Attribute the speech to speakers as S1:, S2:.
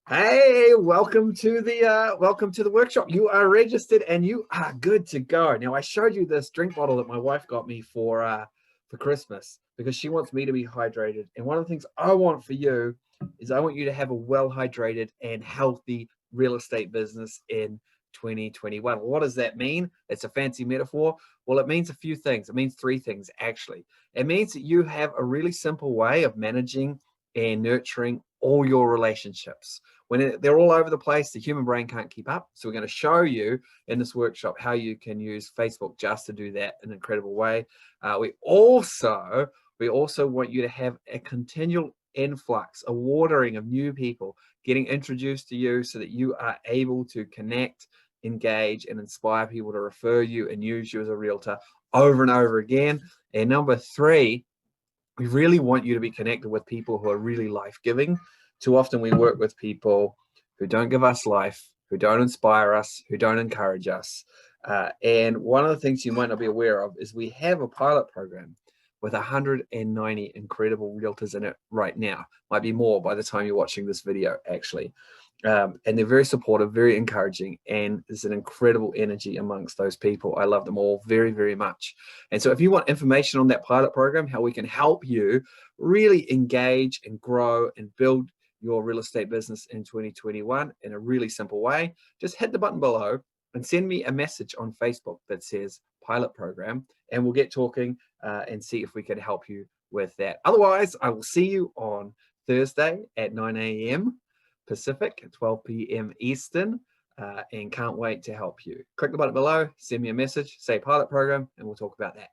S1: Hey, welcome to the workshop. You are registered and you are good to go. Now, I showed you this drink bottle that my wife got me for Christmas because she wants me to be hydrated. And one of the things I want for you is I want you to have a well-hydrated and healthy real estate business in 2021. What does that mean? It's a fancy metaphor. Well, it means a few things. It means three things, actually. It means that you have a really simple way of managing and nurturing all your relationships. They're all over the place, the human brain can't keep up. So we're going to show you in this workshop how you can use Facebook just to do that in an incredible way. We also want you to have a continual influx, a watering of new people getting introduced to you so that you are able to connect, engage, and inspire people to refer you and use you as a realtor over and over again. And number three, we really want you to be connected with people who are really life-giving. Too often we work with people who don't give us life, who don't inspire us, who don't encourage us. And one of the things you might not be aware of is we have a pilot program with 190 incredible realtors in it right now. Might be more by the time you're watching this video, actually. And they're very supportive, very encouraging, and there's an incredible energy amongst those people. I love them all very, very much. And so if you want information on that pilot program, how we can help you really engage and grow and build your real estate business in 2021 in a really simple way, just hit the button below and send me a message on Facebook that says pilot program, and we'll get talking and see if we can help you with that. Otherwise, I will see you on Thursday at 9 a.m. Pacific, 12 p.m. Eastern, and can't wait to help you. Click the button below, send me a message, say pilot program, and we'll talk about that.